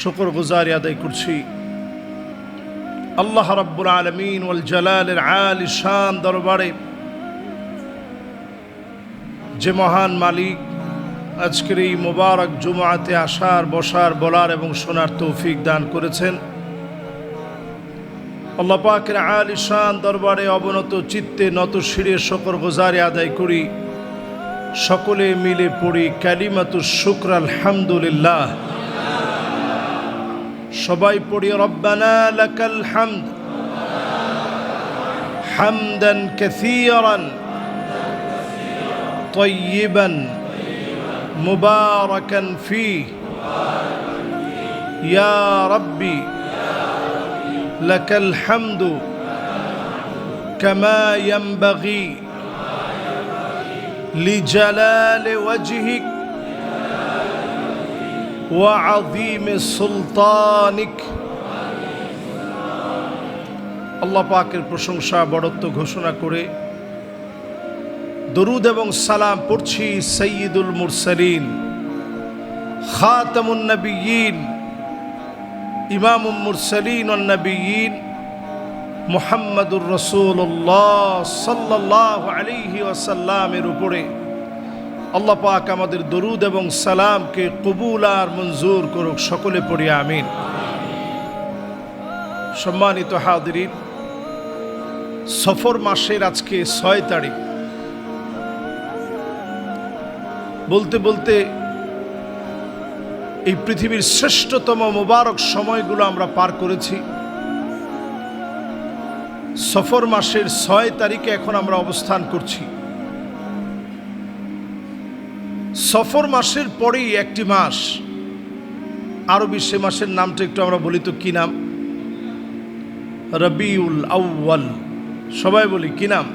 শুকরগুজারি আদায় করছি আল্লাহ রাব্বুল আলামিন ওয়াল জালালের আলী শান দরবারে, যে মহান মালিক আজকের এই মোবারক জুমআতে আসার, বসার, বলার এবং শোনার তৌফিক দান করেছেন। আল্লাহ পাকের আলী শান দরবারে অবনত চিত্তে নত শিরে শুকরগুজারি আদায় করি। সকলে মিলে পড়ি কালিমাতুশ শুকর আলহামদুলিল্লাহ। সবাই পড়ি রব্বানা লাকাল হামদ হামদান কাসীরান তাইয়িবান মুবারাকান ফীহ ইয়া রাব্বি লাকাল হামদু কামা ইয়ানবাগি লিজালালি ওয়াজহিক ওয়া আযীমি সুলতানিক। আল্লাহ পাকের প্রশংসা বড়ত্ব ঘোষণা করে দরুদ এবং সালাম পড়ছি সাইয়্যিদুল মুরসালিন, খাতামুন নবিয়্যিন, ইমামুল মুরসালিন ওয়ান নবিয়্যিন মুহাম্মাদুর রাসূলুল্লাহ সাল্লাল্লাহু আলাইহি ওয়াসাল্লামের উপরে আল্লাহ পাক আমাদের দরুদ এবং সালামকে কবুল আর মঞ্জুর করুক। সকলে পড়ি আমিন। সম্মানিত হাজিরিন, সফর মাসের আজকে ৬ তারিখ। বলতে বলতে এই পৃথিবীর শ্রেষ্ঠতম মোবারক সময়গুলো আমরা পার করেছি। সফর মাসের ৬ তারিখে এখন আমরা অবস্থান করছি। সফর মাসের পরেই একটি মাস আরবি, সে মাসের নামটা একটু আমরা বলি তো কি নাম? রবিউল আউয়াল। সবাই বলি কি নাম?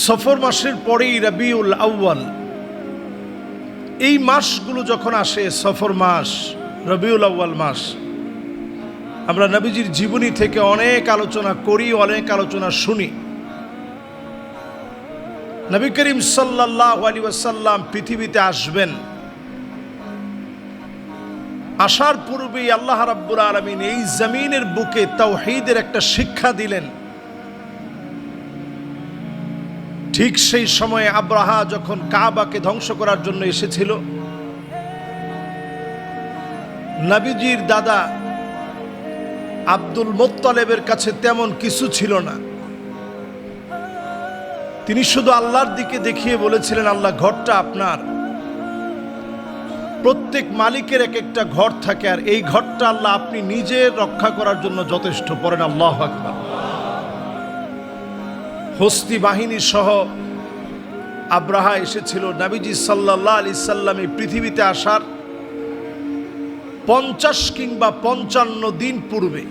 সফর মাসের পরেই রবিউল আউয়াল। এই মাসগুলো যখন আসে, সফর মাস, রবিউল আউয়াল মাস, আমরা নবীজির জীবনী থেকে অনেক আলোচনা করি, অনেক আলোচনা শুনি। নবী করিম সাল্লাল্লাহু আলাইহি ওয়াসাল্লাম পৃথিবীতে আসবেন। আসার পূর্বেই আল্লাহ রাব্বুল আলামিন এই জমিনের বুকে তাওহীদের একটা শিক্ষা দিলেন। ঠিক সেই সময়ে আব্রাহা যখন কাবাকে ধ্বংস করার জন্য এসেছিল, নবীজির দাদা আব্দুল মুত্তালিবের কাছে তেমন কিছু ছিল না। তিনি শুধু আল্লাহর দিকে দেখিয়ে বলেছিলেন, আল্লাহ, ঘরটা আপনার। প্রত্যেক মালিকের এক একটা ঘর থাকে, আর এই ঘরটা আল্লাহ আপনি নিজে রক্ষা করার জন্য যথেষ্ট। পড়েন আল্লাহু আকবার। হস্তি বাহিনী সহ আব্রাহা এসেছিল নবীজি সাল্লাল্লাহু আলাইহি সাল্লাম এই পৃথিবীতে আসার 50 কিংবা 55 দিন পূর্বে।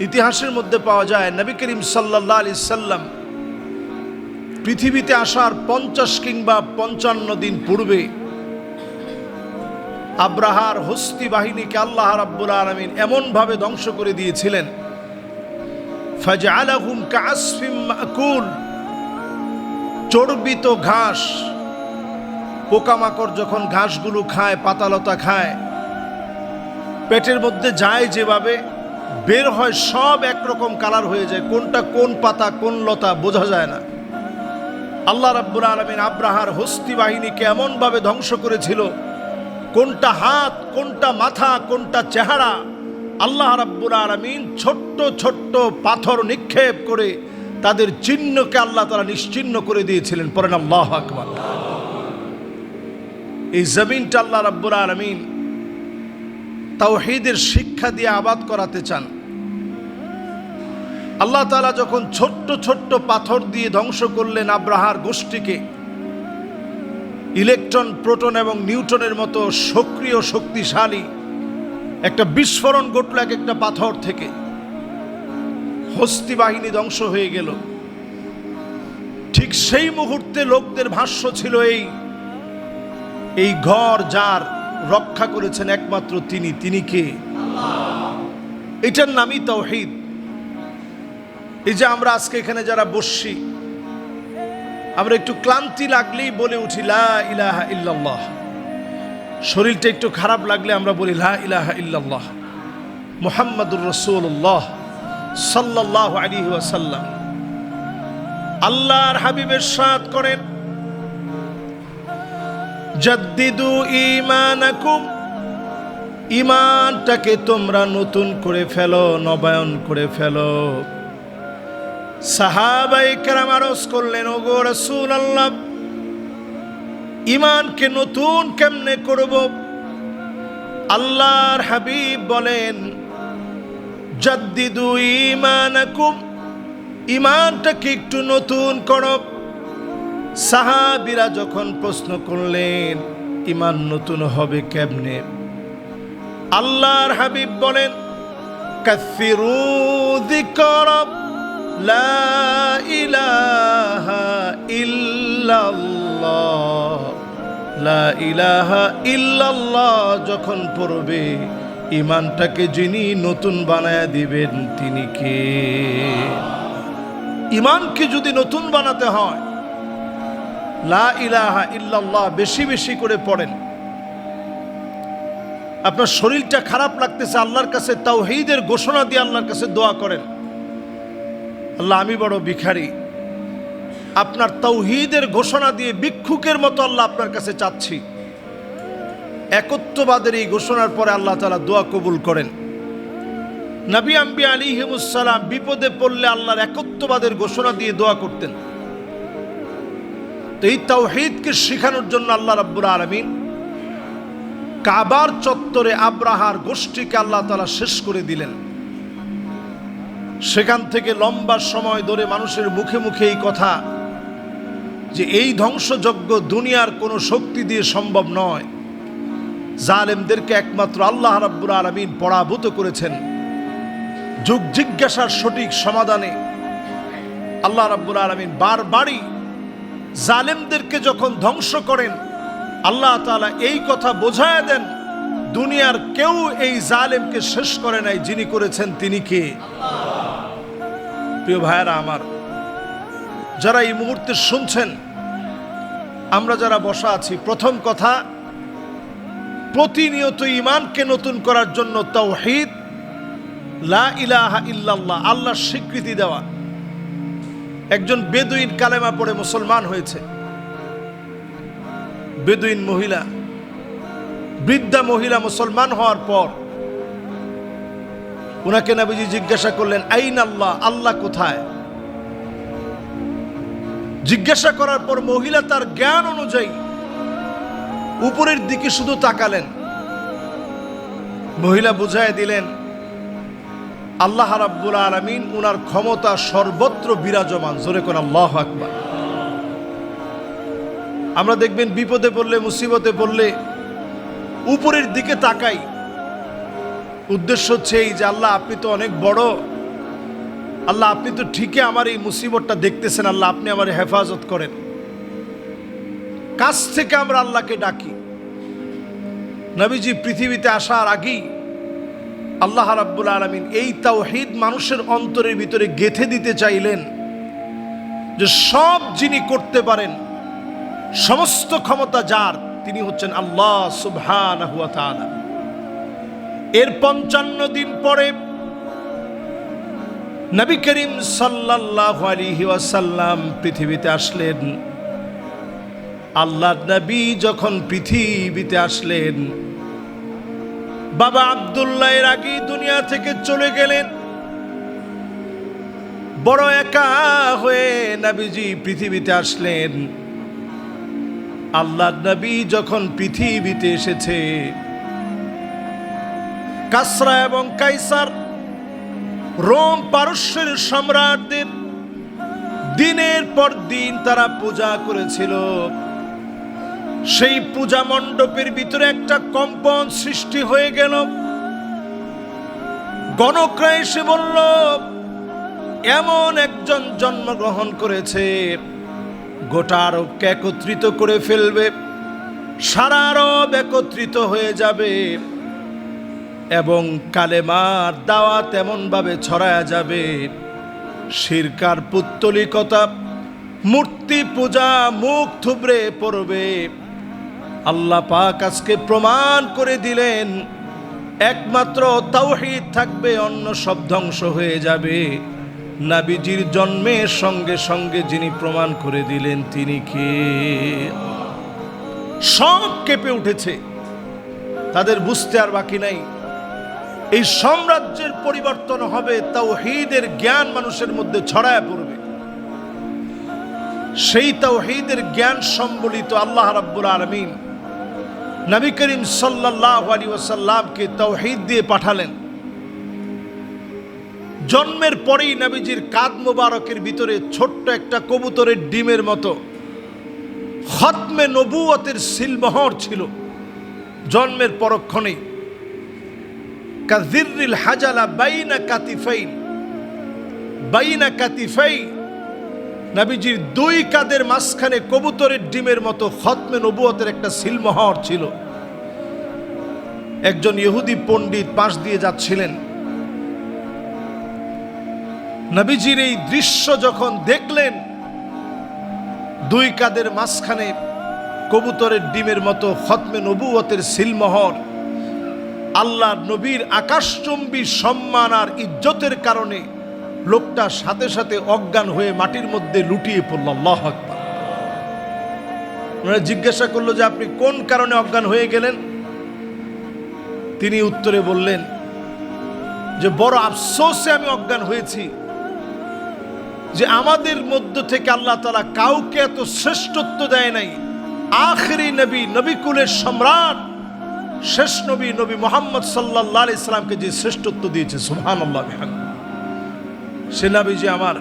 ইতিহাসের মধ্যে পাওয়া যায় নবী করিম সাল্লাল্লাহু আলাইহি সাল্লাম পৃথিবীতে আসার 50 কিংবা 55 দিন পূর্বে আব্রাহার হস্তি বাহিনীকে আল্লাহ রাব্বুল আলামিন এমন ভাবে ধ্বংস করে দিয়েছিলেন, ফাজআলাহুম কাআসফিম মাকুল। চর্বিত ঘাস, পোকামাকড় যখন ঘাসগুলো খায়, পাতালতা খায়, পেটের মধ্যে যায় যেভাবে, বের হয় সব একরকম কালার হয়ে যায়। কোনটা কোন পাতা, কোন লতা বোঝা যায় না। আল্লাহ রাব্বুল আলামিন আব্রাহার হস্তি বাহিনীকে এমন ভাবে ধ্বংস করেছিল, কোনটা হাত, কোনটা মাথা, কোনটা চেহারা, আল্লাহ রাব্বুল আলামিন ছোট্ট ছোট্ট পাথর নিক্ষেপ করে তাদের চিহ্নকে আল্লাহ তাআলা নিশ্চিহ্ন করে দিয়েছিলেন। পড়েন আল্লাহু আকবার। এই জমিনটা আল্লাহ রাব্বুল আলামিন তাওহীদের শিক্ষা দিয়ে আবাদ করাতে চান। আল্লাহ তাআলা যখন ছোট্ট ছোট্ট পাথর দিয়ে ধ্বংস করলেন আব্রাহার গোষ্ঠীকে, ইলেকট্রন, প্রোটন এবং নিউটনের মতো সক্রিয় শক্তিশালী একটা বিস্ফোরণ ঘটল এক একটা পাথর থেকে। হস্তি বাহিনী ধ্বংস হয়ে গেল। ঠিক সেই মুহূর্তে লোকদের ভাষ্য ছিল, এই ঘর যার রক্ষা করেছেন একমাত্র তিনি। তিনি কে? এটার নামই তাওহীদ। এই যে আমরা আজকে এখানে যারা বসছি, আমরা একটু ক্লান্তি লাগলেই বলে উঠি লা ইলাহা ইল্লাল্লাহ। শরীরটা একটু খারাপ লাগলে আমরা বলি লা ইলাহা ইল্লাল্লাহ মুহাম্মাদুর রাসূলুল্লাহ সাল্লাল্লাহু আলাইহি ওয়াসাল্লাম। আল্লাহর হাবিব ইরশাদ করেন, জাদ্দিদু ঈমানাকুম, ঈমানটাকে তোমরা নতুন করে ফেলো, নবায়ন করে ফেলো। সাহাবায়ে কেরাম আরজ করলেন, ওগো রাসূলুল্লাহ, ঈমানকে নতুন কেমনে করব? আল্লাহর হাবিব বলেন, জাদ্দিদু ঈমানাকুম, ঈমানটাকে একটু নতুন করো। সাহাবীরা যখন প্রশ্ন করলেন ঈমান নতুন হবে কেমনে, আল্লাহর হাবিব বলেন, কাসসিরু যিকরা লা ইলাহা ইল্লাল্লাহ, লা ইলাহা ইল্লাল্লাহ যখন পড়বে, ঈমানটাকে যিনি নতুন বানায়া দিবেন তিনি কে? ঈমানকে যদি নতুন বানাতে হয়, লা ইলাহা ইল্লাল্লাহ বেশি বেশি করে পড়েন। আপনার শরীরটা খারাপ লাগতেছে, আল্লাহর কাছে তাওহীদের ঘোষণা দিয়ে আল্লাহর কাছে দোয়া করেন, আল্লাহ আমি বড় ভিখারি, আপনার তাওহীদের ঘোষণা দিয়ে ভিক্ষুকের মতো আল্লাহ আপনার কাছে চাচ্ছি। একত্ববাদের এই ঘোষণার পরে আল্লাহ তাআলা দোয়া কবুল করেন। নবী আম্বিয়া আলাইহিমুস সালাম বিপদে পড়লে আল্লাহর একত্ববাদের ঘোষণা দিয়ে দোয়া করতেন। তো এই তাওহীদকে শেখানোর জন্য আল্লাহ রাব্বুল আলামিন কাবার চত্বরে আব্রাহার গোষ্ঠীকে আল্লাহ তাআলা শেষ করে দিলেন। সেখান থেকে লম্বা সময় ধরে মানুষের মুখে মুখে এই কথা যে এই ধ্বংসযজ্ঞ দুনিয়ার কোনো শক্তি দিয়ে সম্ভব নয়, জালেমদেরকে একমাত্র আল্লাহ রাব্বুল আলামিন পরাভূত করেছেন। যুগ জিজ্ঞাসার সঠিক সমাধানে আল্লাহ রাব্বুল আলামিন বারবারই জালেমদেরকে যখন ধ্বংস করেন, আল্লাহ তাআলা এই কথা বোঝায় দেন, দুনিয়ার কেউ এই জালেমকে শেষ করে নাই, যিনি করেছেন তিনি কে? প্রিয় ভাইয়েরা আমার, যারা এই মুহূর্তে শুনছেন, আমরা যারা বসা আছি, প্রথম কথা, প্রতিনিয়ত ঈমানকে নতুন করার জন্য তাওহীদ, লা ইলাহা ইল্লাল্লাহ, আল্লাহর স্বীকৃতি দেওয়া। একজন বেদুইন কালেমা পড়ে মুসলমান হয়েছে। বেদুইন মহিলা, বৃদ্ধা মহিলা মুসলমান হওয়ার পর উনাকে নবীজি জিজ্ঞাসা করলেন, আইন আল্লাহ, আল্লাহ কোথায়? জিজ্ঞাসা করার পর মহিলা তার জ্ঞান অনুযায়ী উপরের দিকে শুধু তাকালেন। মহিলা বুঝায় দিলেন, আল্লাহ রাব্বুল আলামিন উনার ক্ষমতা সর্বত্র বিরাজমান। জোরে কোন আল্লাহু আকবার। আমরা দেখবেন বিপদে পড়লে, মুসিবতে পড়লে উপরের দিকে তাকাই, উদ্দেশ্য হচ্ছে এই যে আল্লাহ আপনি তো অনেক বড়, আল্লাহ আপনি তো ঠিকই আমার এই মুসিবতটা দেখতেছেন, আল্লাহ আপনি আমার হেফাজত করেন। কাছ থেকে আমরা আল্লাহকে ডাকি। নবীজি পৃথিবীতে আসার আগেই আল্লাহ রাব্বুল আলামিন এই তাওহীদ মানুষের অন্তরের ভিতরে গেঁথে দিতে চাইলেন যে সব যিনি করতে পারেন, সমস্ত ক্ষমতা যার, তিনি হচ্ছেন আল্লাহ সুবহানাহু ওয়া তাআলা। এর 55 দিন পরে নবী করিম সাল্লাল্লাহু আলাইহি ওয়াসাল্লাম পৃথিবীতে আসলেন। আল্লাহর নবী যখন পৃথিবীতে আসলেন, বাবা আব্দুল্লাহ এর আগে দুনিয়া থেকে চলে গেলেন। বড় একা হয়ে নবীজি পৃথিবীতে আসলেন। আল্লাহর নবী যখন পৃথিবীতে এসেছে, কাসরা এবং কাইসার রোম পারস্যের সম্রাটদের দিনের পর দিন তারা পূজা করেছিল। সেই পূজা মণ্ডপের ভিতরে একটা কম্পন সৃষ্টি হয়ে গেল। গণকরা এসে বলল, এমন একজন জন্মগ্রহণ করেছে, গোটা আরবকে একত্রিত করে ফেলবে, সারা আরব একত্রিত হয়ে যাবে এবং কালেমার দাওয়াত এমন ভাবে ছড়ায়া যাবে, শিরকার পুত্তলিকতা, মূর্তি পূজা মুখ থুবড়ে পড়বে, আল্লাহ পাক আজকে প্রমাণ করে দিলেন একমাত্র তাওহীদ থাকবে, অন্য সব ধ্বংস হয়ে যাবে। নবীজির জন্মের সঙ্গে সঙ্গে যিনি প্রমাণ করে দিলেন তিনি কে? সব কেঁপে উঠেছে, তাদের বুঝতে আর বাকি নাই। এই সাম্রাজ্যের পরিবর্তন হবে, তাওহীদের জ্ঞান মানুষের মধ্যে ছড়ায় পড়বে। সেই তাওহীদের জ্ঞান সম্বলিত আল্লাহ রাব্বুল আলামিন নবী করিম সাল্লাল্লাহু আলাইহি ওয়াসাল্লামকে তাওহীদ দিয়ে পাঠালেন। জন্মের পরেই নবীজির কাঁধ মোবারকের ভিতরে ছোট্ট একটা কবুতরের ডিমের মতো খতমে নবুয়তের সিলমোহর ছিল। জন্মের পরক্ষণেই কাযিররিল হাজালা বাইনা কাতিফাই নবীজির দুই কাঁধের মাঝখানে কবুতরের ডিমের মতো খতমে নবুয়তের একটা সিলমোহর ছিল। একজন ইহুদি পণ্ডিত পাশ দিয়ে যাচ্ছিলেন, নবীজির এই দৃশ্য যখন দেখলেন, দুই কাঁধের মাঝখানে কবুতরের ডিমের মতো খতমে নবুয়তের সিলমোহর, আল্লাহর নবীর আকাশচুম্বী সম্মান আর ইজ্জতের কারণে লোকটা সাথে সাথে অজ্ঞান হয়ে মাটির মধ্যে লুটিয়ে পড়ল। আল্লাহু আকবার। ওনারা জিজ্ঞাসা করলো যে আপনি কোন কারণে অজ্ঞান হয়ে গেলেন? তিনি উত্তরে বললেন যে বড় আফসোসে আমি অজ্ঞান হয়েছি যে আমাদের মধ্য থেকে আল্লাহ তাআলা কাউকে এত শ্রেষ্ঠত্ব দেয় নাই। আখেরি নবী, নবীকুলের সম্রাট, শেষ নবী, নবী মুহাম্মদ সাল্লাল্লাহু আলাইহি সাল্লামকে যে শ্রেষ্ঠত্ব দিয়েছে, সুবহানাল্লাহ বিহামদিহি। সে নবীজি আমার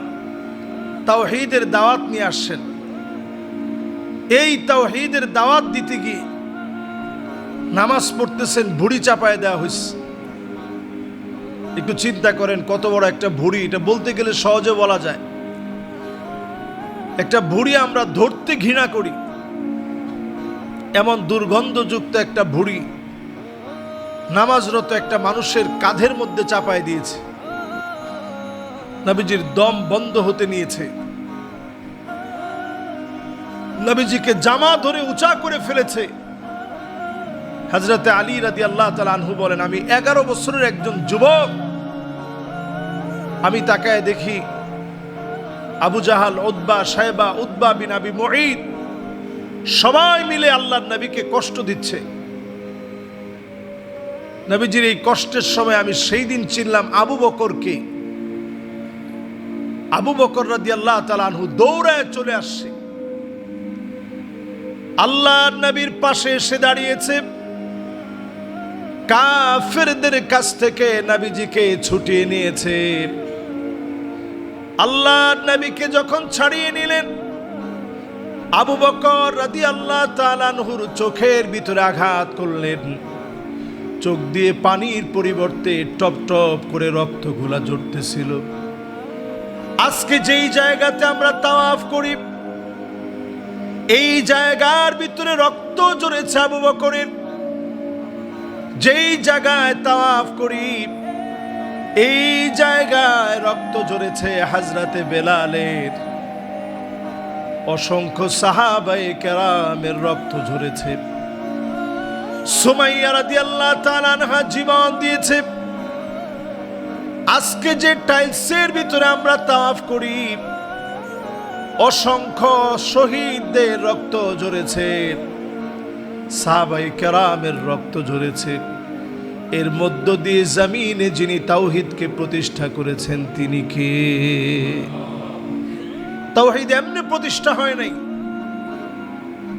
তাওহীদের দাওয়াত নিয়ে আসছেন। এই তাওহীদের দাওয়াত দিতে গিয়ে নামাজ পড়তেছেন, ভুঁড়ি চাপায় দেওয়া হয়েছে। একটু চিন্তা করেন কত বড় একটা ভুঁড়ি। এটা বলতে গেলে সহজে বলা যায়, একটা ভুঁড়ি আমরা ধরতে ঘৃণা করি, এমন দুর্গন্ধযুক্ত একটা ভুঁড়ি নামাজরত একটা মানুষের কাঁধের মধ্যে চাপায় দিয়েছে। নবীজির দম বন্ধ হতে নিয়েছে। নবীজিকে জামা ধরে উঁচা করে ফেলেছে। হযরতে আলী রাদিয়াল্লাহু তাআলা আনহু বলেন, আমি 11 বছরের একজন যুবক, আমি তাকায় দেখি Abu Jahal, Utba, Shaiba, Utba bin Abi Muait সবাই মিলে আল্লাহর নবীকে কষ্ট দিচ্ছে। নবীজির এই কষ্টের সময় আমি সেই দিন চিনলাম আবু বকরকে। আবু বকর রাদিয়াল্লাহু তাআলা আনহু দৌড়ায় চলে আসছে, আল্লাহর নবীর পাশে এসে দাঁড়িয়েছে। কাফেরদের কাছ থেকে নবীজিকে ছুটিয়ে নিয়েছে। আল্লাহর নবীকে যখন ছাড়িয়ে নিলেন, আবু বকর রাদিয়াল্লাহু তাআলা আনহুর চোখের ভিতরে আঘাত করলেন। চোখ দিয়ে পানির পরিবর্তে টপ টপ করে রক্তগুলা ঝরতেছিল। আজকে যেই জায়গাতে আমরা তাওয়াফ করি, এই জায়গার ভিতরে রক্ত ঝরেছে আবু বকরের। যেই জায়গায় তাওয়াফ করি, এই জায়গায় রক্ত ঝরেছে হযরতে বেলালের। অসংখ্য সাহাবায়ে কেরামের রক্ত ঝরেছে। সুমাইয়া রাদিয়াল্লাহু তাআলা আনহা জীবন দিয়েছে। আজকে যে টাইলসের ভিতরে আমরা তাওয়াফ করি, অসংখ্য শহীদদের রক্ত ঝরেছে, সাহাবায়ে কেরামের রক্ত ঝরেছে। এর মধ্য দিয়ে জমিনে যিনি তাওহীদকে প্রতিষ্ঠা করেছেন তিনি কে? তাওহীদ এমনি প্রতিষ্ঠা হয় নাই।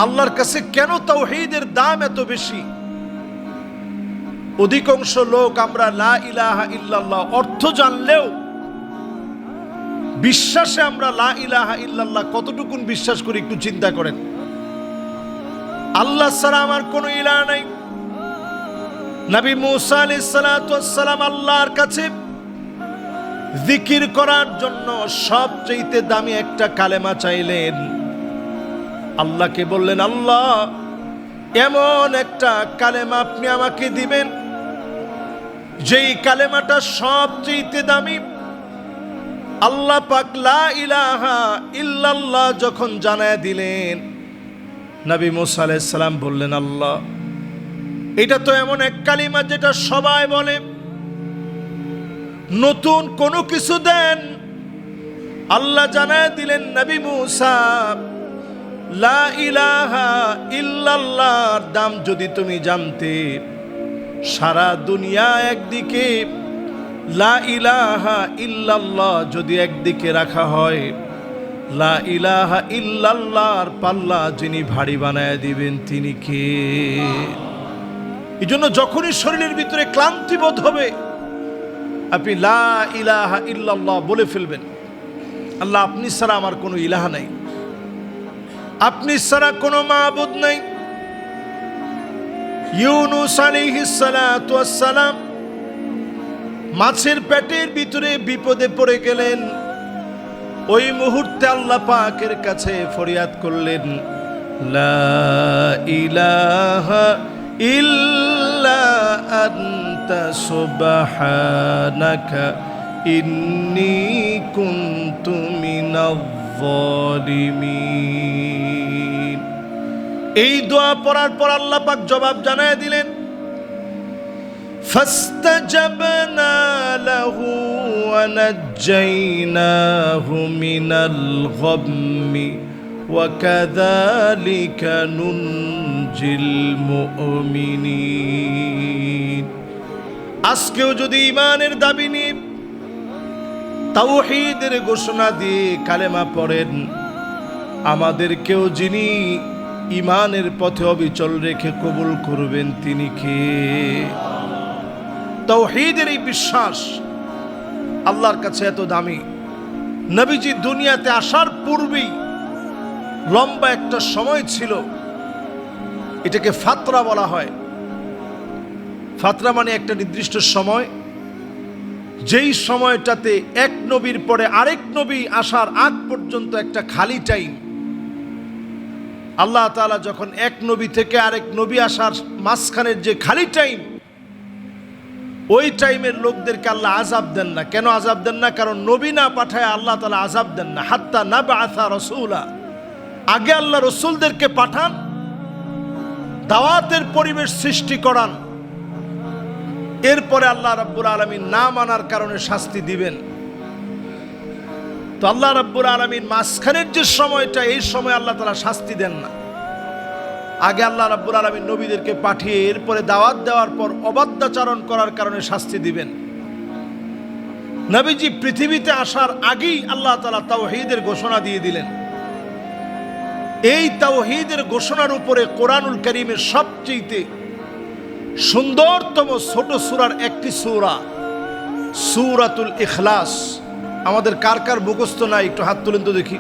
আল্লাহর কাছে কেন তাওহীদের দাম এত বেশি? অধিকাংশ লোক আমরা লা ইলাহা ইল্লাল্লাহ অর্থ জানলেও বিশ্বাসে আমরা লা ইলাহা ইল্লাল্লাহ কতটুকুন বিশ্বাস করি একটু চিন্তা করেন। আল্লাহ ছাড়া আমার কোনো ইলাহ নাই। নবী মুসা আলাইহিস সালাতু ওয়াস সালাম আল্লাহর কাছে জিকির করার জন্য সবচেয়ে দামি একটা কালেমা চাইলেন। আল্লাহকে বললেন, আল্লাহ এমন একটা কালেমা আপনি আমাকে দিবেন যেই কালেমাটা সবচেয়ে দামি। আল্লাহ পাক লা ইলাহা ইল্লাল্লাহ যখন জানায় দিলেন, নবী মুসা আলাইহিস সালাম বললেন, আল্লাহ, এটা তো এমন এক কালিমা যেটা সবাই বলে, নতুন কোনো কিছু দেন। আল্লাহ জানায় দিলেন, নবী মুসা, লা ইলাহা ইল্লাল্লাহর দাম যদি তুমি জানতে, সারা দুনিয়া একদিকে, লা ইলাহা ইল্লাল্লাহ যদি একদিকে রাখা হয়, লা ইলাহা ইল্লাল্লাহর পাল্লা যিনি ভারী বানায় দিবেন তিনি কে? এই জন্য যখনই শরীরের ভিতরে ক্লান্তি বোধ হবে, আপনি লা ইলাহা ইল্লাল্লাহ বলে ফেলবেন। আল্লাহ, আপনি ছাড়া আমার কোনো ইলাহা নাই, আপনি ছাড়া কোনো মাবুদ নাই। ইউনুস আলাইহিস সালাতু ওয়াস সালাম মাছের পেটের ভিতরে বিপদে পড়ে গেলেন। ওই মুহূর্তে আল্লাহ পাকের কাছে ফরিয়াদ করলেন, লা ইলাহা ইল্লা আনতা সুবহানাকা ইন্নী কুনতু মিনাজ জালিমিন। এই দোয়া পড়ার পর আল্লাহ পাক জবাব জানায় দিলেন, ফাস্তাজাবনা লাহু ওয়া নাজ্জাইনাহু মিনাল গাম্মি ওয়া কাযালিকা নুনজিল মুমিনিন। আজকেও যদি ঈমানের দাবি নিয়ে তাওহীদের ঘোষণা দিয়ে কালেমা পড়েন, আমাদেরকেও যিনি ঈমানের পথে অবিচল রেখে কবুল করবেন তিনি কে? তাওহীদের এই বিশ্বাস আল্লাহর কাছে এত দামি। নবীজি দুনিয়াতে আসার পূর্বেই লম্বা একটা সময় ছিল, এটাকে ফাতরা বলা হয়। ফাতরা মানে একটা নির্দিষ্ট সময়, যেই সময়টাতে এক নবীর পরে আরেক নবী আসার আগ পর্যন্ত একটা খালি টাইম। আল্লাহ তাআলা যখন এক নবী থেকে আরেক নবী আসার মাঝখানের যে খালি টাইম, ওই টাইমের লোকদেরকে আল্লাহ আযাব দেন না। কেন আযাব দেন না? কারণ নবী না পাঠায় আল্লাহ তাআলা আযাব দেন না। হাত্তা নাবআসা রাসূলা, আগে আল্লাহ রসুলদেরকে পাঠান, দাওয়াতের পরিবেশ সৃষ্টি করান, এরপরে আল্লাহ রাব্বুল আলামিন না মানার কারণে শাস্তি দিবেন। তো আল্লাহ রাব্বুল আলামিন মাঝখানের যে সময়টা, এই সময় আল্লাহ তাআলা শাস্তি দেন না। আগে আল্লাহ রাব্বুল আলামিন নবীদেরকে পাঠিয়ে এরপরে দাওয়াত দেওয়ার পর অবাধ্যাচরণ করার কারণে শাস্তি দিবেন। নবীজি পৃথিবীতে আসার আগেই আল্লাহ তাআলা তাওহীদের ঘোষণা দিয়ে দিলেন। এই তাওহীদের ঘোষণার উপরে কোরআনুল কারীমের সবচেয়ে সুন্দরতম ছোট সূরার একটি সূরা সূরাতুল ইখলাস। আমাদের কার কার মুখস্থ নাই একটু হাত তুলেন তো দেখি।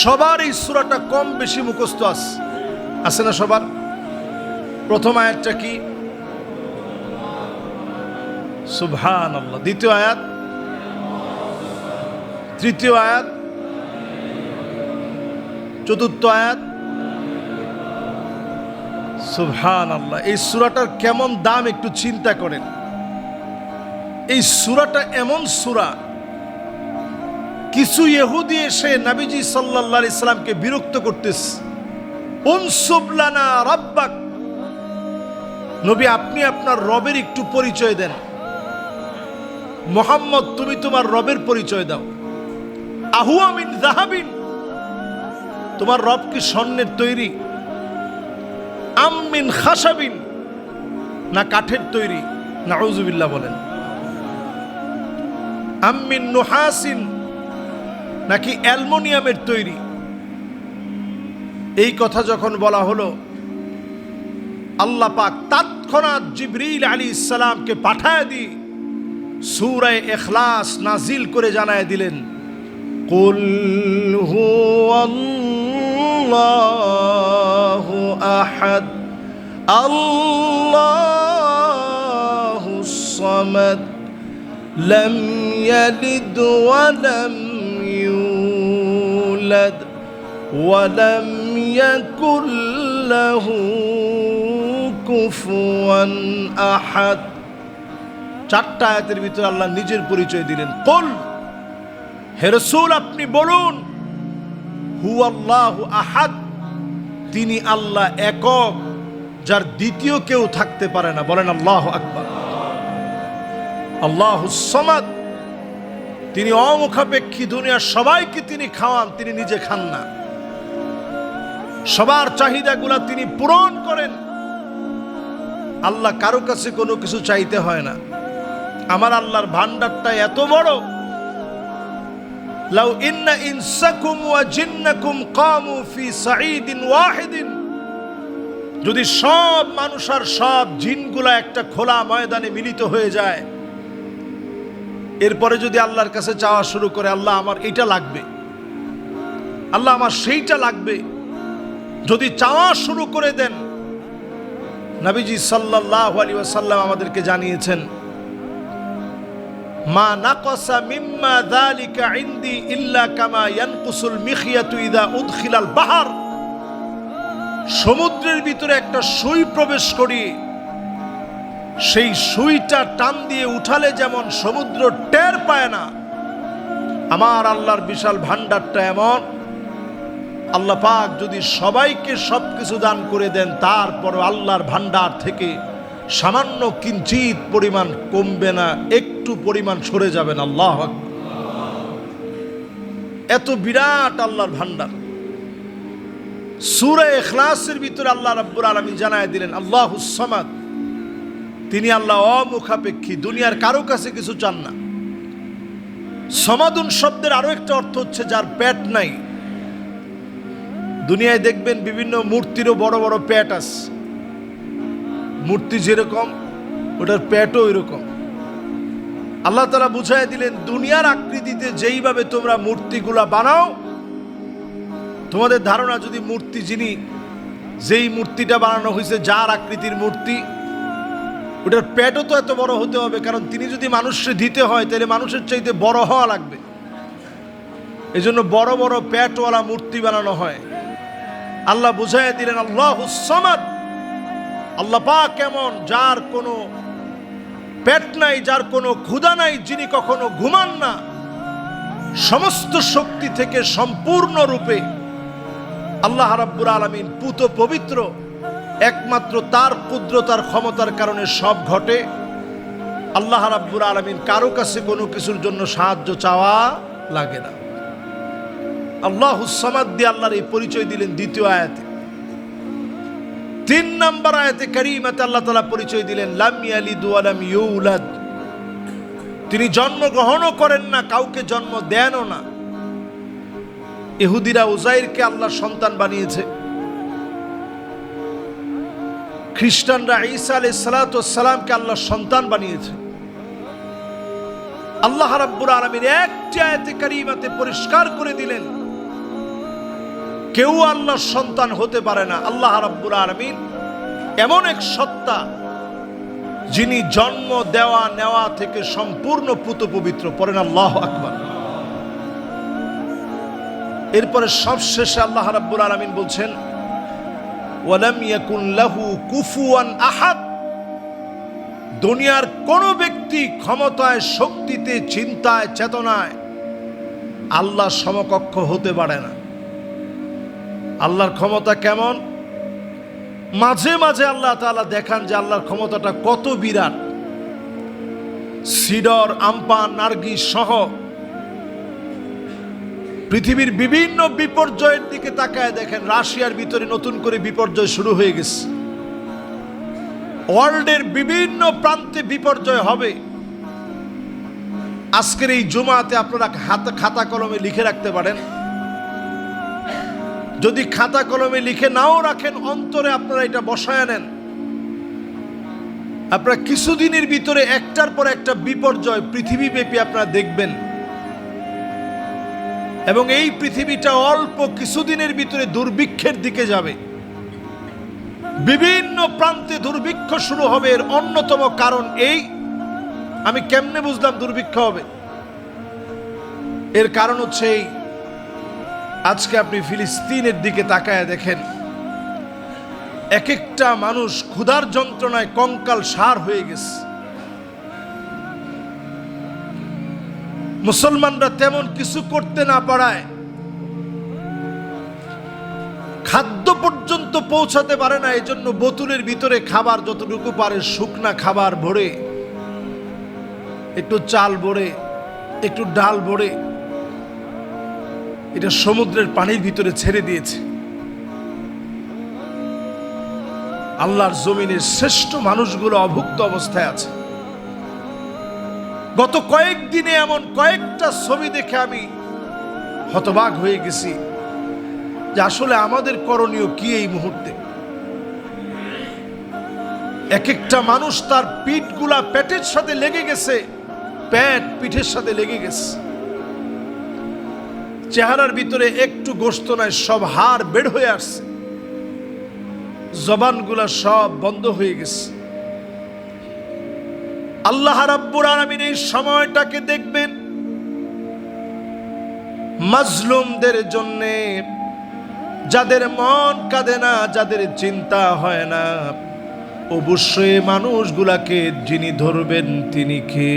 সবার এই সূরাটা কম বেশি মুখস্থ আছে না সবার? প্রথম আয়াতটা কি? সুবহানাল্লাহ। দ্বিতীয় আয়াত, তৃতীয় আয়াত, চতুর্থ আয়াত। সুবহানাল্লাহ। এই সূরাটার কেমন দাম একটু চিন্তা করেন। এই সূরাটা এমন সূরা, কিছু ইহুদি এসে নবীজি সাল্লাল্লাহু আলাইহি সাল্লামকে বিরক্ত করতেছে। উনসুব লানা রাব্বাক, নবী আপনি আপনার রবের একটু পরিচয় দেন। মুহাম্মদ তুমি তোমার রবের পরিচয় দাও। আহুয়া মিন যাহাবিন, তোমার রব কি স্বর্ণের তৈরি? আম মিন খাশাবিন, না কাঠের তৈরি? নাউযুবিল্লাহ বলেন। আম মিন নুহাসিন, নাকি অ্যালুমিনিয়ামের তৈরি? এই কথা যখন বলা হলো, আল্লাহ পাক তৎক্ষণাৎ জিবরিল আলাইহিস সালামকে পাঠায় দিয়ে সূরা ইখলাস নাজিল করে জানায় দিলেন, কুল হুয়াল্লাহু আহাদ আল্লাহুস সামাদ লাম ইয়ালিদ ওয়া লাম ইউলাদ ওয়া লাম ইয়াকুল লাহু কুফুয়ান আহাদ। চারটা আয়াতের ভিতরে আল্লাহ নিজের পরিচয় দিলেন। কুল, হে রাসূল আপনি বলুন, হুয়াল্লাহু আহাদ, তিনি আল্লাহ একক, যার দ্বিতীয় কেউ থাকতে পারে না। বলেন আল্লাহু আকবার। আল্লাহুস সামাদ, তিনি অমুখাপেক্ষী, দুনিয়ার সবাইকে তিনি খাওয়ান, তিনি নিজে খান না। সবার চাহিদাগুলা তিনি পূরণ করেন। আল্লাহ কারো কাছে কোনো কিছু চাইতে হয় না। আমার আল্লাহর ভান্ডারটা এত বড়, লাউ ইন্না ইনসাকুম ওয়া জিন্নাকুম কামু ফি সাঈদিন ওয়াহিদিন, যদি সব মানুষ আর সব জিনগুলা একটা খোলা ময়দানে মিলিত হয়ে যায়, এরপরে যদি আল্লাহর কাছে চাওয়া শুরু করে, আল্লাহ আমার এটা লাগবে, আল্লাহ আমার সেইটা লাগবে, যদি চাওয়া শুরু করে দেন, নবীজি সাল্লাল্লাহু আলাইহি ওয়াসাল্লাম আমাদেরকে জানিয়েছেন, মা নাকাসা মিম্মা যালিকা ইনদি ইল্লা কামা ইয়ানকুসুল মিখিয়াতু ইযা উদখিলাল বাহর, সমুদ্রের ভিতরে একটা সুই প্রবেশ করি, সেই সুইটা টান দিয়ে উঠালে যেমন সমুদ্র টের পায় না, আমার আল্লাহর বিশাল ভান্ডারটা এমন, আল্লাহ পাক যদি সবাইকে সবকিছু দান করে দেন, তারপর আল্লাহর ভান্ডার থেকে সামান্য কিঞ্চিত পরিমাণ কমবে না, একটু পরিমাণ সরে যাবেন। আল্লাহু আকবার। এত বিরাট আল্লাহর ভান্ডার। সূরা ইখলাসের ভিতরে আল্লাহ রাব্বুল আলামিন জানায় দিলেন, আল্লাহুস সামাদ, তিনি আল্লাহ অমুখাপেক্ষী, দুনিয়ার কারো কাছে কিছু চান না। সমাদুন শব্দের আরো একটা অর্থ হচ্ছে যার পেট নাই। দুনিয়ায় দেখবেন বিভিন্ন মূর্তিরও বড় বড় পেট আছে, মূর্তি যেরকম ওটার পেটও ওইরকম। আল্লাহ তাআলা বুঝাই দিলেন, দুনিয়ার আকৃতিতে যেইভাবে তোমরা মূর্তিগুলা বানাও, তোমাদের ধারণা যদি মূর্তি যেই মূর্তিটা বানানো হয়েছে, যার আকৃতির মূর্তি, ওটার পেটও তো এত বড় হতে হবে, কারণ তিনি যদি মানুষকে দিতে হয় তাহলে মানুষের চাইতে বড় হওয়া লাগবে। এই জন্য বড় বড় পেটওয়ালা মূর্তি বানানো হয়। আল্লাহ বুঝাই দিলেন, আল্লাহুস সামাদ, আল্লাহ পাক কেমন, যার কোনো পেট নাই, যার কোনো ক্ষুধা নাই, যিনি কখনো ঘুমান না, সমস্ত শক্তি থেকে সম্পূর্ণরূপে আল্লাহ রাব্বুল আলামিন পুত পবিত্র, একমাত্র তার কুদরতার ক্ষমতার কারণে সব ঘটে। আল্লাহ রাব্বুল আলামিন কারো কাছে কোনো কিছুর জন্য সাহায্য চাওয়া লাগে না। আল্লাহুস সামাদ দিয়ে আল্লাহর এই পরিচয় দিলেন দ্বিতীয় আয়াতে। 3 নম্বর আয়াতে কারীমাতে আল্লাহ তাআলা পরিচয় দিলেন, লাম ইয়ালিদ ওয়া লাম ইউলাদ, তিনি জন্মগ্রহণও করেন না, কাউকে জন্ম দেনও না। ইহুদিরা উজাইরকে আল্লাহ সন্তান বানিয়েছে, খ্রিস্টানরা ঈসা আলাইহিস সালাতু ওয়াস সালামকে আল্লাহ সন্তান বানিয়েছে। আল্লাহ রাব্বুল আলামিন একটি আয়াতে কারীমাতে পরিষ্কার করে দিলেন, কেউ আল্লাহর সন্তান হতে পারে না। আল্লাহ রাব্বুল আলামিন এমন এক সত্তা, যিনি জন্ম দেওয়া নেওয়া থেকে সম্পূর্ণ পুত পবিত্র। পড়েন আল্লাহু আকবার। এরপরে সবশেষে আল্লাহ রাব্বুল আলামিন বলছেন, ওয়ালাম ইয়াকুন লাহু কুফুয়ান আহাদ, দুনিয়ার কোন ব্যক্তি ক্ষমতায়, শক্তিতে, চিন্তায়, চেতনায় আল্লাহ সমকক্ষ হতে পারে না। আল্লাহর ক্ষমতা কেমন? মাঝে মাঝে আল্লাহ তাআলা দেখান যে আল্লাহর ক্ষমতাটা কত বিরাট। সিডর, আমপান, নার্গিস সহ পৃথিবীর বিভিন্ন বিপর্যয়ের দিকে তাকায় দেখেন, রাশিয়ার ভিতরে নতুন করে বিপর্যয় শুরু হয়ে গেছে। ওয়ার্ল্ডের বিভিন্ন প্রান্তে বিপর্যয় হবে। আজকের এই জুমাতে আপনারা খাতা কলমে লিখে রাখতে পারেন। যদি খাতা কলমে লিখে নাও রাখেন, অন্তরে আপনারা এটা বসায় নেন। আপনারা কিছুদিনের ভিতরে একটার পর একটা বিপর্যয় পৃথিবীব্যাপী আপনারা দেখবেন, এবং এই পৃথিবীটা অল্প কিছুদিনের ভিতরে দুর্ভিক্ষের দিকে যাবে। বিভিন্ন প্রান্তে দুর্ভিক্ষ শুরু হবে। এর অন্যতম কারণ এই, আমি কেমনে বুঝলাম দুর্ভিক্ষ হবে? এর কারণ হচ্ছে এই, আজকে আপনি ফিলিস্তিনের দিকে তাকায় দেখেন, এক একটা মানুষ ক্ষুধার যন্ত্রণায় কঙ্কাল সার হয়ে গেছে। মুসলমানরা তেমন কিছু করতে না পারায় পর্যন্ত পৌঁছাতে পারে না, এই জন্য বোতলের ভিতরে খাবার যতটুকু পারে শুকনা খাবার ভরে, একটু চাল ভরে, একটু ডাল ভরে এটা সমুদ্রের পানির ভিতরে ছেড়ে দিয়েছে। আল্লাহর জমিনের শ্রেষ্ঠ মানুষগুলো অভুক্ত অবস্থায় আছে। গত কয়েকদিনে এমন কয়েকটা ছবি দেখে আমি হতবাক হয়ে গেছি যে আসলে আমাদের করণীয় কি এই মুহূর্তে। এক একটা মানুষ তার পিঠগুলা পেটের সাথে লেগে গেছে, পেট পিঠের সাথে লেগে গেছে, চেহারার ভিতরে একটু গোশত নাই, সব হাড় বের হয়ে আসছে, জবানগুলা সব বন্ধ হয়ে গেছে। আল্লাহ রাব্বুল আলামিন এই সময়টাকে দেখবেন মাজলুমদের জন্য, যাদের মন কাঁদে না, যাদের চিন্তা হয় না, অবশ্যই মানুষগুলাকে যিনি ধরবেন তিনি কে?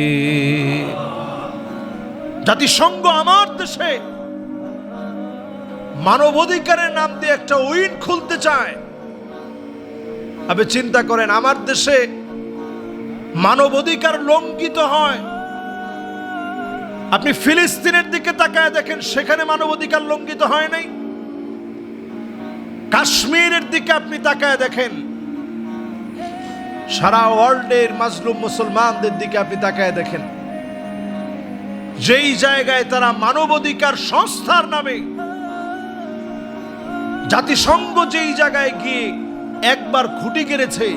জাতিসংঘ আমার দেশে মানবাধিকারের নাম দিয়ে একটা উইং খুলতে চায়। আপনি চিন্তা করেন, আমার দেশে মানবাধিকার লঙ্ঘিত হয়। আপনি ফিলিস্তিনের দিকে তাকায় দেখেন, সেখানে মানবাধিকার লঙ্ঘিত হয় নাই। কাশ্মীরের দিকে আপনি তাকায় দেখেন, সারা ওয়ার্ল্ডের মাজলুম মুসলমানদের দিকে আপনি তাকায় দেখেন, যেই জায়গায় তারা মানবাধিকার সংস্থার নামে, জাতিসংঘ যেই জায়গায় গিয়ে একবার খুঁটি গেড়েছে,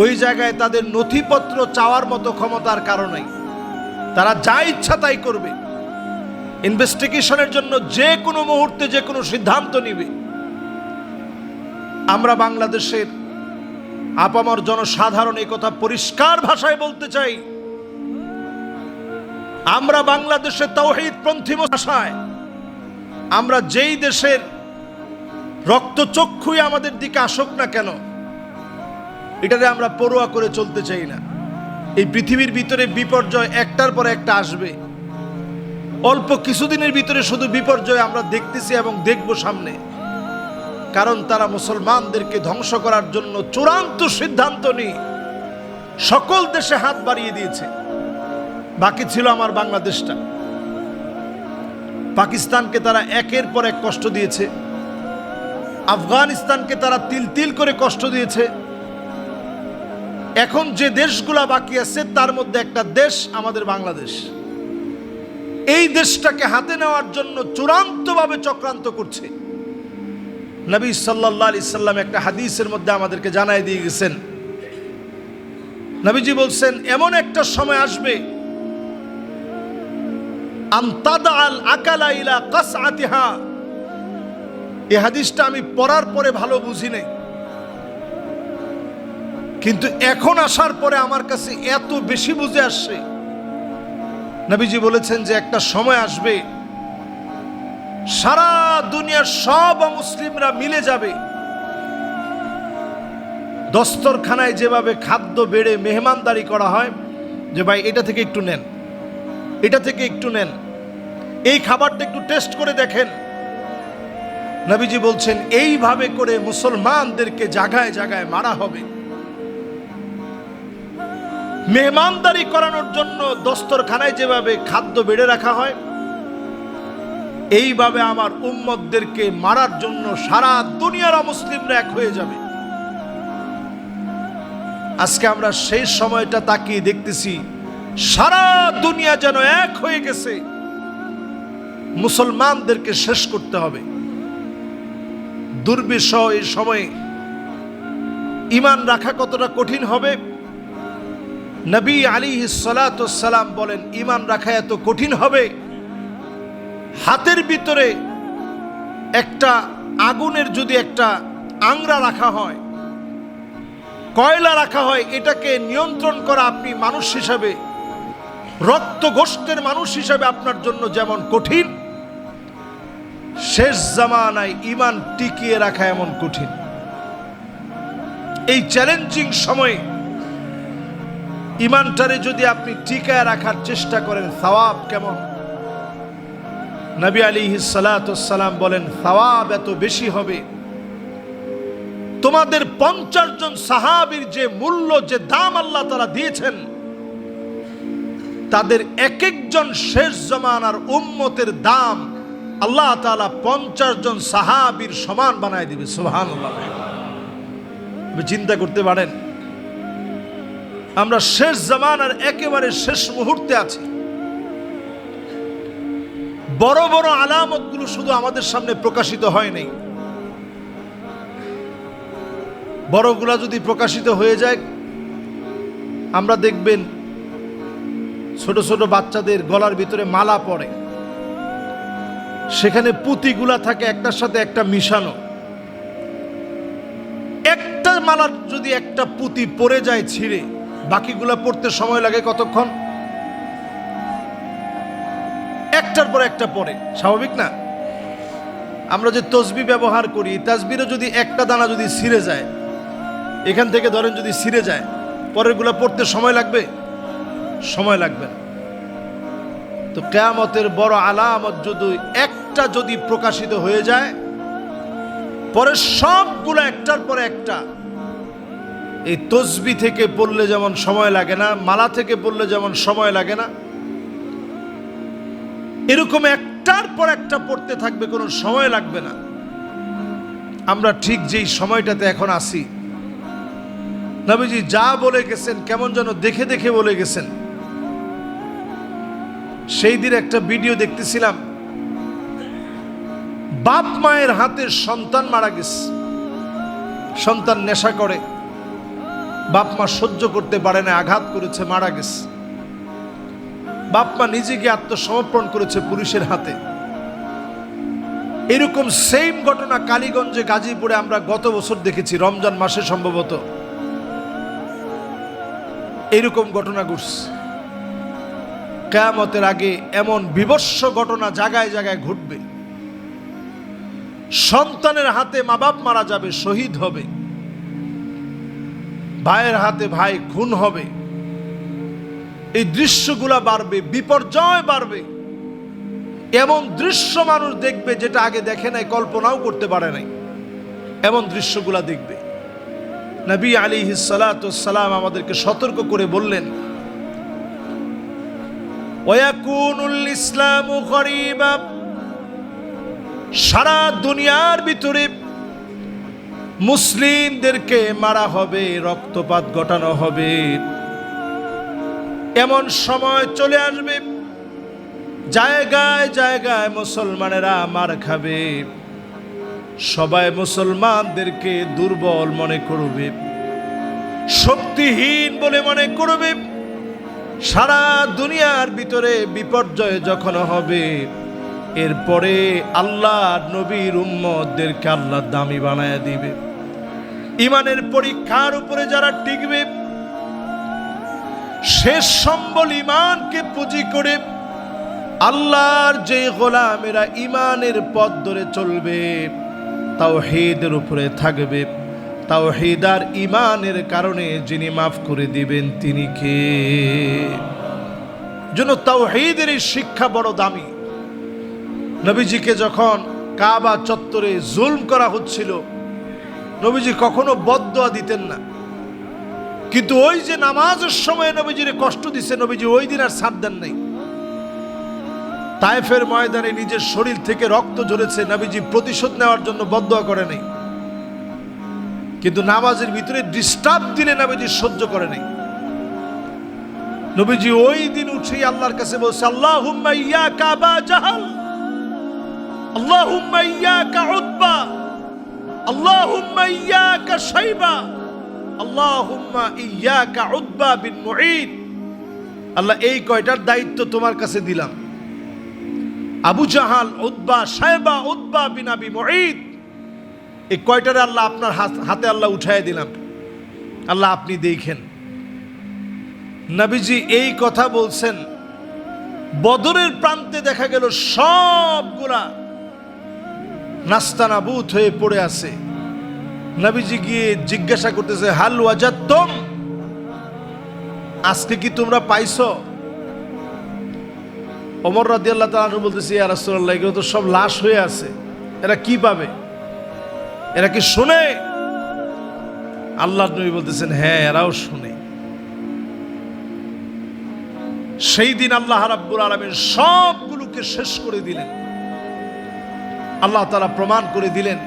ওই জায়গায় তাদের নথিপত্র চাওয়ার মতো ক্ষমতার কারণে তারা যা ইচ্ছা তাই করবে। ইনভেস্টিগেশনের জন্য যে কোনো মুহূর্তে যে কোনো সিদ্ধান্ত নিবে। আমরা বাংলাদেশের আপামর জনসাধারণ এই কথা পরিষ্কার ভাষায় বলতে চাই, আমরা বাংলাদেশের তাওহীদপন্থী ভাষায়, আমরা যেই দেশের রক্তচক্ষুই আমাদের দিকে আসুক না কেন, এটারে আমরা পরোয়া করে চলতে চাই না। এই পৃথিবীর ভিতরে বিপর্যয় একটার পর একটা আসবে। অল্প কিছুদিনের ভিতরে শুধু বিপর্যয় আমরা দেখতেছি এবং দেখব সামনে, কারণ তারা মুসলমানদেরকে ধ্বংস করার জন্য চূড়ান্ত সিদ্ধান্ত নিয়ে সকল দেশে হাত বাড়িয়ে দিয়েছে। বাকি ছিল আমার বাংলাদেশটা। পাকিস্তানকে তারা একের পর এক কষ্ট দিয়েছে, আফগানিস্তানকে তারা তিল তিল করে কষ্ট দিয়েছে। এখন যে দেশগুলা বাকি আছে তার মধ্যে একটা দেশ আমাদের বাংলাদেশ। এই দেশটাকে হাতে নেওয়ার জন্য চূড়ান্তভাবে চক্রান্ত করছে। নবী সাল্লাল্লাহু আলাইহি সাল্লাম একটা হাদিসের মধ্যে আমাদেরকে জানাই দিয়ে গেছেন, নবীজি বলছেন, এমন একটা সময় আসবে, আনতাদাল আকালা ইলা কাসআতিহা। এই হাদিসটা আমি পড়ার পরে ভালো বুঝি নাই, কিন্তু এখন আসার পরে আমার কাছে এত বেশি বুঝে আসছে। নবীজি বলেছেন যে একটা সময় আসবে, সারা দুনিয়ার সব মুসলিমরা মিলে যাবে, দস্তরখানায় যেভাবে খাদ্য বেড়ে মেহমানদারি করা হয়, যে ভাই এটা থেকে একটু নেন, এটা থেকে একটু নেন, এই খাবারটা একটু টেস্ট করে দেখেন। নবীজি বলছেন এইভাবে করে মুসলমানদেরকে জায়গায় জায়গায় মারা হবে। মেহমানদারি করানোর জন্য দস্তরখানায় যেভাবে খাদ্য বেড়ে রাখা হয়, এইভাবে আমার উম্মতদেরকে মারার জন্য সারা দুনিয়ার মুসলিমরা এক হয়ে যাবে। আজকে আমরা সেই সময়টা তাকিয়ে দেখতেছি, সারা দুনিয়া যেন এক হয়ে গেছে, মুসলমানদেরকে শেষ করতে হবে। দুর্বিষহ এই সময়ে ঈমান রাখা কতটা কঠিন হবে। নবী আলাইহিস সালাতু ওয়াস সালাম বলেন, ঈমান রাখা এত কঠিন হবে, হাতের ভিতরে একটা আগুনের যদি একটা আংরা রাখা হয়, কয়লা রাখা হয়, এটাকে নিয়ন্ত্রণ করা আপনি মানুষ হিসাবে, রক্ত গোষ্ঠের মানুষ হিসাবে আপনার জন্য যেমন কঠিন, শেষ জামানায় ঈমান টিকিয়ে রাখা এমন কঠিন। এই চ্যালেঞ্জিং সময়ে ঈমানটারে যদি আপনি টিকায় রাখার চেষ্টা করেন, সওয়াব কেমন। নবী আলাইহিস সালাতু ওয়াস সালাম বলেন, সওয়াব এত বেশি হবে, তোমাদের 50 জন সাহাবীর যে মূল্য, যে দাম আল্লাহ তাআলা দিয়েছেন, তাদের এক একজন শেষ জামানার উম্মতের দাম আল্লাহ তাআলা 50 জন সাহাবীর সমান বানায় দিবে। সুবহানাল্লাহ। চিন্তা করতে পারেন, আমরা শেষ জামানার একেবারে শেষ মুহূর্তে আছি। বড় বড় আলামতগুলো শুধু আমাদের সামনে প্রকাশিত হয় নাই। বড়গুলা যদি প্রকাশিত হয়ে যায়, আমরা দেখবেন ছোট ছোট বাচ্চাদের গলার ভিতরে মালা পড়ে, সেখানে পুঁতিগুলা থাকে একটার সাথে একটা মিশানো। একটা মালার যদি একটা পুঁতি পড়ে যায় ছিঁড়ে, বাকিগুলা পড়তে সময় লাগে কতক্ষণ? একটার পর একটা পড়ে, স্বাভাবিক না? আমরা যে তসবিহ ব্যবহার করি, তাসবিহও যদি একটা দানা যদি ছিঁড়ে যায়, এখান থেকে ধরেন যদি ছিঁড়ে যায়, পরেরগুলা পড়তে সময় লাগবে? সময় লাগবে না। তো কিয়ামতের বড় আলামত একটা যদি প্রকাশিত হয়ে যায়, পরে সবগুলো একটার পর একটা, এই তসবিহ থেকে পড়লে যেমন সময় লাগে না, মালা থেকে পড়লে যেমন সময় লাগে না, এরকম একটার পর একটা পড়তে থাকবে, কোনো সময় লাগবে না। আমরা ঠিক যেই সময়টাতে এখন আছি, নবীজি যা বলে গেছেন কেমন যেন দেখে দেখে বলে গেছেন। সেই দিন একটা ভিডিও দেখতেছিলাম, বাপ মায়ের হাতে সন্তান মারা গেছে। সন্তান নেশা করে, বাপ মা সহ্য করতে পারে না, আঘাত করেছে, মারা গেছে। বাপ মা নিজে গিয়ে আত্মসমর্পণ করেছে পুলিশের হাতে। এরকম সেম ঘটনা কালীগঞ্জে, গাজীপুরে আমরা গত বছর দেখেছি, রমজান মাসে সম্ভবত এরকম ঘটনা ঘটছে। কিয়ামতের আগে এমন বিভৎস ঘটনা জায়গায় জায়গায় ঘটবে। সন্তানের হাতে মা বাপ মারা যাবে, শহীদ হবে। ভাইয়ের হাতে ভাই খুন হবে। এই দৃশ্যগুলা বাড়বে, বিপর্যয় বাড়বে। এমন দৃশ্য মানুষ দেখবে যেটা আগে দেখে নাই, কল্পনাও করতে পারে নাই। এমন দৃশ্যগুলা দেখবে। নবী আলাইহিস সালাতু ওয়াস সালাম আমাদেরকে সতর্ক করে বললেন, ওয়ায়াকুনুল ইসলামু গরীবা, সারা দুনিয়ার ভিতরে মুসলিমদেরকে মারা হবে, রক্তপাত ঘটানো হবে। এমন সময় চলে আসবে, জায়গায় জায়গায় মুসলমানেরা মার খাবে। সবাই মুসলমানদেরকে দুর্বল মনে করবে, শক্তিহীন বলে মনে করবে। সারা দুনিয়ার ভিতরে বিপর্যয় যখন হবে, এরপরে আল্লাহ নবীর উম্মতদেরকে আল্লাহ দামি বানায় দিবে। ইমানের পরীক্ষার উপরে যারা টিকবে, শেষ সম্বল ইমানকে পুঁজি করে আল্লাহর যে গোলামেরা ইমানের পথ ধরে চলবে, তাওহীদের উপরে থাকবে, তাওহীদ আর ইমানের কারণে যিনি মাফ করে দিবেন তিনি কে? জন্য তাওহীদের এই শিক্ষা বড় দামি। নবীজিকে যখন কাবা চত্বরে জুলম করা হচ্ছিল, নবীজি কখনো বদদুয়া দিতেন না, কিন্তু ওই যে নামাজের সময় নবীজিরে কষ্ট দিছে, নবীজি ওই দিন আর ছাড় দেন নাই। তায়েফের ময়দানে নিজের শরীর থেকে রক্ত ঝরেছে, নবীজি প্রতিশোধ নেওয়ার জন্য বদদুয়া করে নাই, কিন্তু নামাজের ভিতরে ডিস্টার্ব দিলে নবীজি সহ্য করে নাই। নবীজি ওই দিন উঠেই আল্লাহর কাছে বলছে, আল্লাহুম্মা ইয়াকা আবা জাহাল, আল্লাহুম্মা ইয়াকা উতবা, আল্লাহুম্মা ইয়াকা শাইবা, আল্লাহুম্মা ইয়াকা উতবা বিন মুঈদ। আল্লাহ এই কয়টার দায়িত্ব তোমার কাছে দিলাম, Abu Jahal, Utba, শাইবা, Utba bin আবি মুঈদ, এই কয়টারে আল্লাহ আপনার হাতে আল্লাহ উঠায় দিলাম, আল্লাহ আপনি দেখেন। নবীজি এই কথা বলছেন, বদরের প্রান্তে দেখা গেল সবগুলা নাস্তানাবুদ হয়ে পড়ে আছে। নবীজি গিয়ে জিজ্ঞাসা করতেছে, হাল ওয়াজাদতুম, আজকে কি তোমরা পাইছো? ওমর রাদিয়াল্লাহু তাআলা আনহু বলতেছে, ইয়া রাসূলুল্লাহ, এগুলো তো সব লাশ হয়ে আছে, এরা কি পাবে? এরা কি শুনে? আল্লাহর নবী বলতেছেন, হ্যাঁ, এরাও শুনে। সেই দিন আল্লাহ রাব্বুল আলামিন সবগুলোকে শেষ করে দিলেন। আল্লাহ তাআলা প্রমাণ করে দিলেন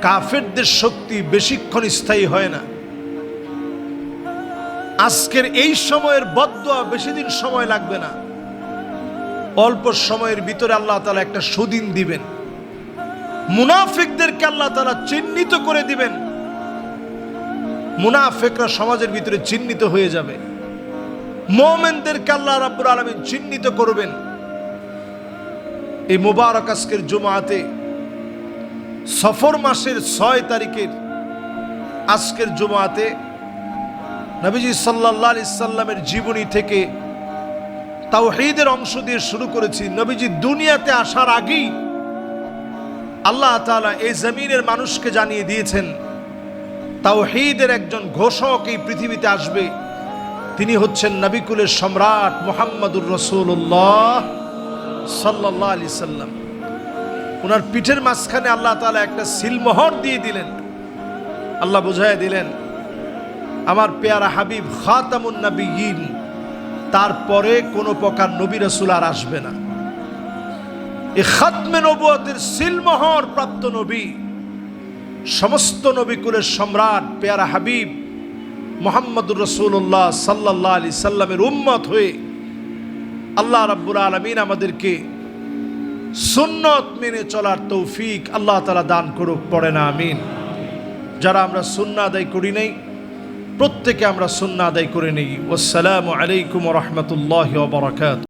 কাফেরদের শক্তি বেশিক্ষণ স্থায়ী হয় না। আজকের এই সময়ের বদদুয়া বেশি দিন সময় লাগবে না, অল্প সময়ের ভিতরে আল্লাহ তাআলা একটা সুদিন দিবেন। মুনাফিকদেরকে আল্লাহ তাআলা চিহ্নিত করে দিবেন, মুনাফিকরা সমাজের ভিতরে চিহ্নিত হয়ে যাবে। মুমিনদেরকে আল্লাহ রাব্বুল আলামিন চিহ্নিত করবেন। এই মুবারক আজকের জুমাতে সফর মাসের 6 তারিখের আজকের জুমাতে নবীজি সাল্লাল্লাহু আলাইহি সাল্লামের জীবনী থেকে তাওহীদের অংশ দিয়ে শুরু করেছি। নবীজি দুনিয়াতে আসার আগেই আল্লাহ তাআলা এই জমিনের মানুষকে জানিয়ে দিয়েছেন তাওহীদের একজন ঘোষক এই পৃথিবীতে আসবে। তিনি হচ্ছেন নবিকুলের সম্রাট মুহাম্মদুর রাসূলুল্লাহ সাল্লাল্লাহু আলাইহি সাল্লাম। ওনার পিঠের মাঝখানে আল্লাহ তাআলা একটা সিলমোহর দিয়ে দিলেন। আল্লাহ বুঝায় দিলেন, আমার পেয়ারা হাবিব খাতামুন নবিয়্যিন, তারপরে কোনো প্রকার নবী রাসূল আর আসবে না। এই খাতমে নবুয়তের সিলমোহর প্রাপ্ত নবী, সমস্ত নবিকুলের সম্রাট পেয়ারা হাবিব মুহাম্মদুর রাসূলুল্লাহ সাল্লাল্লাহু আলাইহি সাল্লামের উম্মত হয়ে আল্লাহ রাব্বুল আলামিন আমাদেরকে সুন্নত মেনে চলার তৌফিক আল্লাহ তাআলা দান করুক, পড়ে না আমিন। যারা আমরা সুন্নাহ আদায় করি নাই, প্রত্যেকে আমরা সুন্নাহ আদায় করে নেই। আসসালামু আলাইকুম ওয়া রাহমাতুল্লাহি ওয়া বারাকাতুহু।